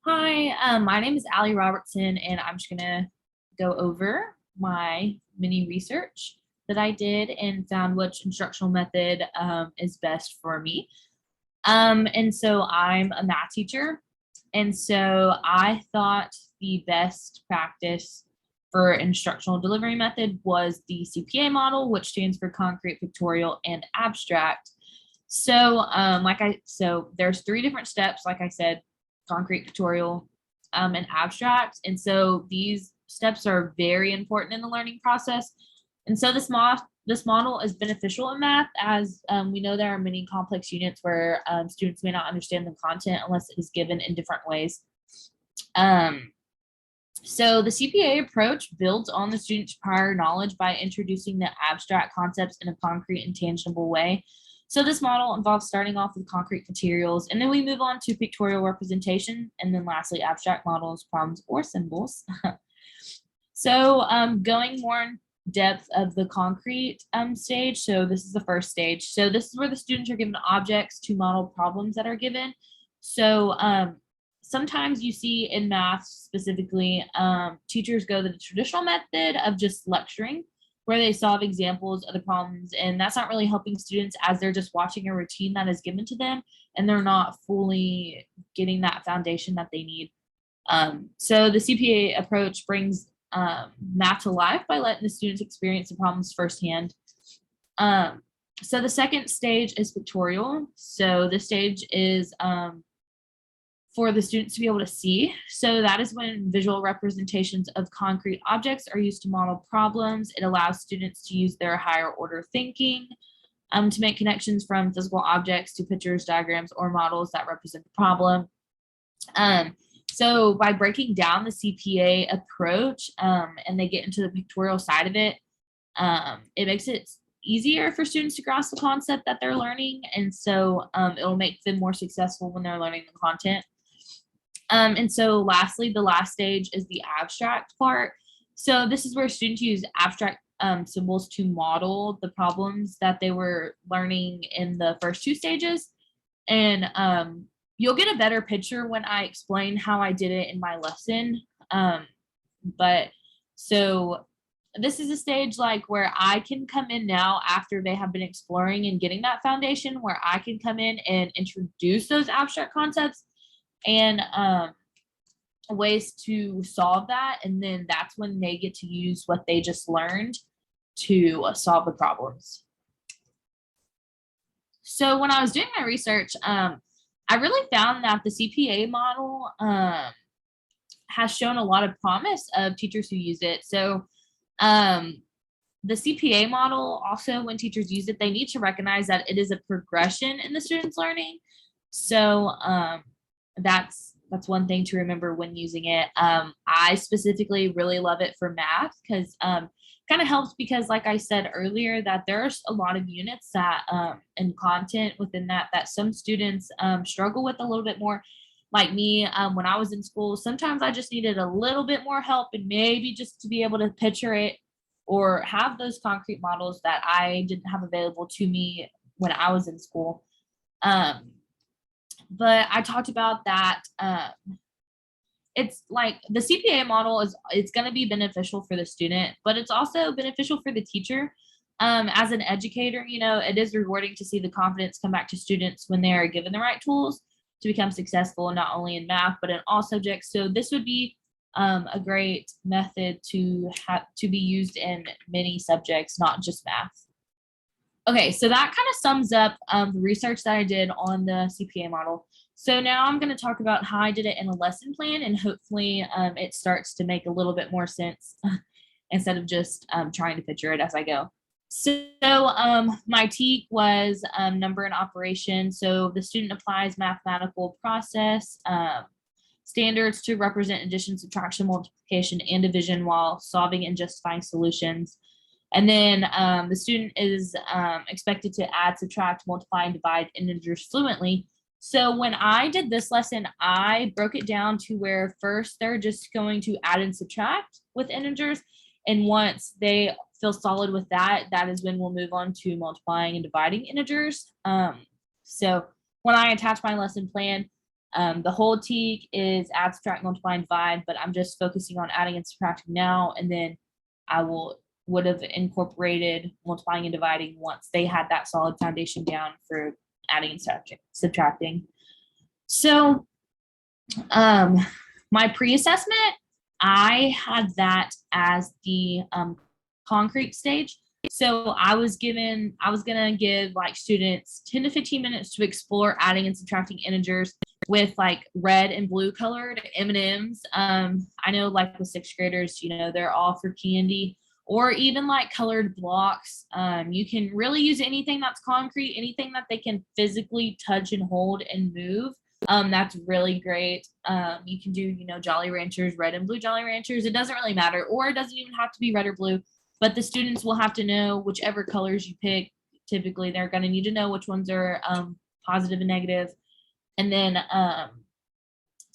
Hi, my name is Allie Robertson, and I'm just gonna go over my mini research that I did and found which instructional method is best for me. And so I'm a math teacher, and so I thought the best practice for instructional delivery method was the CPA model, which stands for concrete, pictorial, and abstract. So there's three different steps, like I said, concrete, pictorial, and abstract. And so these steps are very important in the learning process. And so this model is beneficial in math, as we know there are many complex units where students may not understand the content unless it is given in different ways. So the CPA approach builds on the student's prior knowledge by introducing the abstract concepts in a concrete and tangible way. So this model involves starting off with concrete materials, and then we move on to pictorial representation, and then lastly, abstract models, problems, or symbols. So going more in depth of the concrete stage, so this is the first stage. So this is where the students are given objects to model problems that are given. So sometimes you see in math specifically, teachers go the traditional method of just lecturing, where they solve examples of the problems, and that's not really helping students as they're just watching a routine that is given to them, and they're not fully getting that foundation that they need. So the CPA approach brings math to life by letting the students experience the problems firsthand. So the second stage is pictorial. So this stage is for the students to be able to see. So that is when visual representations of concrete objects are used to model problems. It allows students to use their higher order thinking to make connections from physical objects to pictures, diagrams, or models that represent the problem. So by breaking down the CPA approach and they get into the pictorial side of it, it makes it easier for students to grasp the concept that they're learning. And so it'll make them more successful when they're learning the content. And so lastly, the last stage is the abstract part. So this is where students use abstract symbols to model the problems that they were learning in the first two stages. And you'll get a better picture when I explain how I did it in my lesson. But so this is a stage like where I can come in now after they have been exploring and getting that foundation, where I can come in and introduce those abstract concepts and ways to solve that. And then that's when they get to use what they just learned to solve the problems. So when I was doing my research, I really found that the CPA model has shown a lot of promise of teachers who use it. So the CPA model also, when teachers use it, they need to recognize that it is a progression in the student's learning. So that's one thing to remember when using it. I specifically really love it for math because kind of helps because, like I said earlier, that there's a lot of units that and content within that some students struggle with a little bit more. Like me, when I was in school, sometimes I just needed a little bit more help and maybe just to be able to picture it or have those concrete models that I didn't have available to me when I was in school. But I talked about that. It's like the CPA model it's going to be beneficial for the student, but it's also beneficial for the teacher. As an educator, it is rewarding to see the confidence come back to students when they are given the right tools to become successful, not only in math, but in all subjects. So this would be a great method to be used in many subjects, not just math. Okay, so that kind of sums up the research that I did on the CPA model. So now I'm going to talk about how I did it in a lesson plan, and hopefully it starts to make a little bit more sense instead of just trying to picture it as I go. So my TEK was number and operation. So the student applies mathematical process standards to represent addition, subtraction, multiplication, and division while solving and justifying solutions. And then the student is expected to add, subtract, multiply, and divide integers fluently. So when I did this lesson, I broke it down to where first they're just going to add and subtract with integers. And once they feel solid with that, that is when we'll move on to multiplying and dividing integers. So when I attach my lesson plan, The whole TEAG is abstract, multiply, and divide, but I'm just focusing on adding and subtracting now, and then I would have incorporated multiplying and dividing once they had that solid foundation down for adding and subtracting. So my pre-assessment, I had that as the concrete stage. So I was gonna give like students 10 to 15 minutes to explore adding and subtracting integers with like red and blue colored M&Ms. I know like with sixth graders, you know, they're all for candy, or even like colored blocks. You can really use anything that's concrete, anything that they can physically touch and hold and move. That's really great. You can do, you know, Jolly Ranchers, red and blue Jolly Ranchers. It doesn't really matter, or it doesn't even have to be red or blue, but the students will have to know whichever colors you pick. Typically, they're going to need to know which ones are positive and negative. And then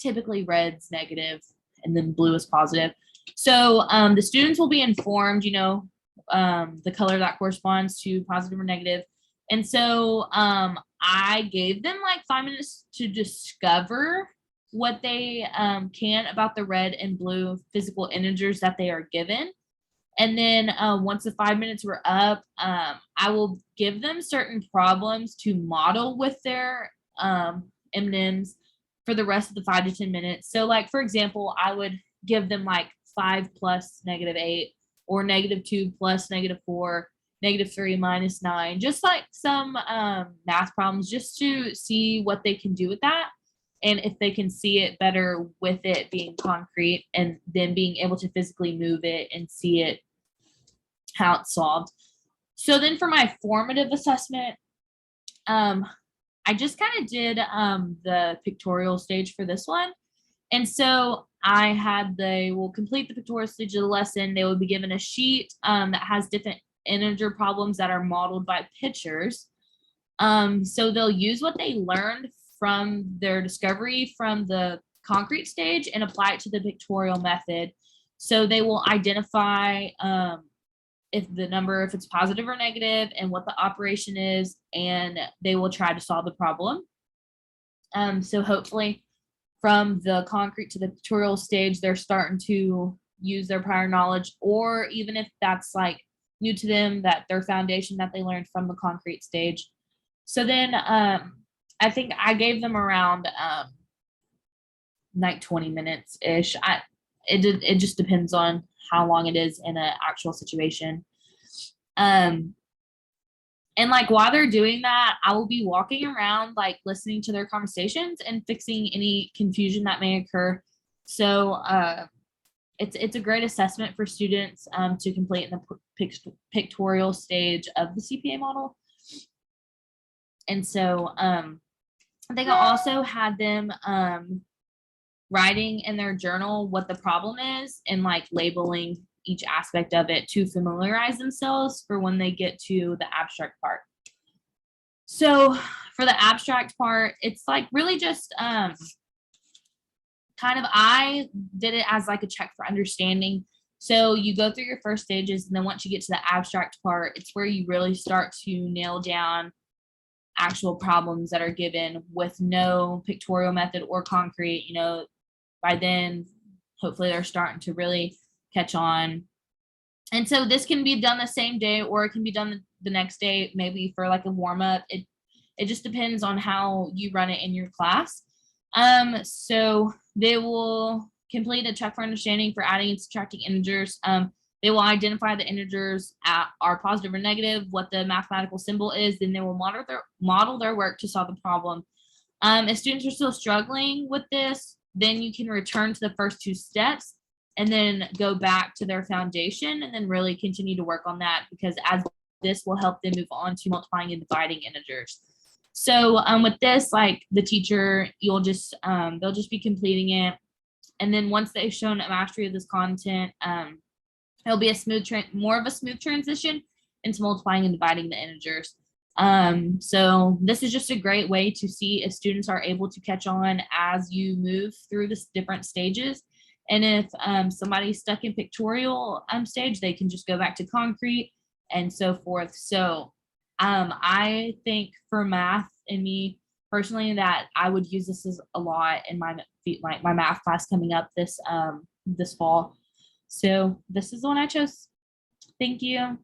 typically red's negative and then blue is positive. So the students will be informed, you know, the color that corresponds to positive or negative. And so I gave them like 5 minutes to discover what they can about the red and blue physical integers that they are given. And then once the 5 minutes were up, I will give them certain problems to model with their M&Ms for the rest of the 5 to 10 minutes. So like, for example, I would give them like 5 plus -8, or -2 plus -4, -3 minus 9, just like some math problems, just to see what they can do with that. And if they can see it better with it being concrete, and then being able to physically move it and see it, how it's solved. So then for my formative assessment, I just kind of did the pictorial stage for this one. And so they will complete the pictorial stage of the lesson. They will be given a sheet that has different integer problems that are modeled by pictures. So they'll use what they learned from their discovery from the concrete stage and apply it to the pictorial method. So they will identify if it's positive or negative, and what the operation is, and they will try to solve the problem. So hopefully from the concrete to the pictorial stage, they're starting to use their prior knowledge, or even if that's like new to them, that their foundation that they learned from the concrete stage. So then I think I gave them around like 20 minutes ish. It just depends on how long it is in an actual situation. And like while they're doing that, I will be walking around, like listening to their conversations and fixing any confusion that may occur. So it's a great assessment for students to complete in the pictorial stage of the CPA model. And so I think I also had them writing in their journal what the problem is, and like labeling each aspect of it to familiarize themselves for when they get to the abstract part. So for the abstract part, it's like really just kind of, I did it as like a check for understanding. So you go through your first stages, and then once you get to the abstract part, it's where you really start to nail down actual problems that are given with no pictorial method or concrete. You know, by then, hopefully they're starting to really catch on. And so this can be done the same day, or it can be done the next day, maybe for like a warm up. It just depends on how you run it in your class. So they will complete a check for understanding for adding and subtracting integers. They will identify the integers are positive or negative, what the mathematical symbol is, then they will model their work to solve the problem. If students are still struggling with this, then you can return to the first 2 steps and then go back to their foundation, and then really continue to work on that, because as this will help them move on to multiplying and dividing integers. So with this, like the teacher, they'll just be completing it. And then once they've shown a mastery of this content, it'll be more of a smooth transition into multiplying and dividing the integers. So this is just a great way to see if students are able to catch on as you move through the different stages. And if somebody's stuck in pictorial stage, they can just go back to concrete and so forth. So I think for math and me, personally that I would use this as a lot in my math class coming up this fall. So this is the one I chose. Thank you.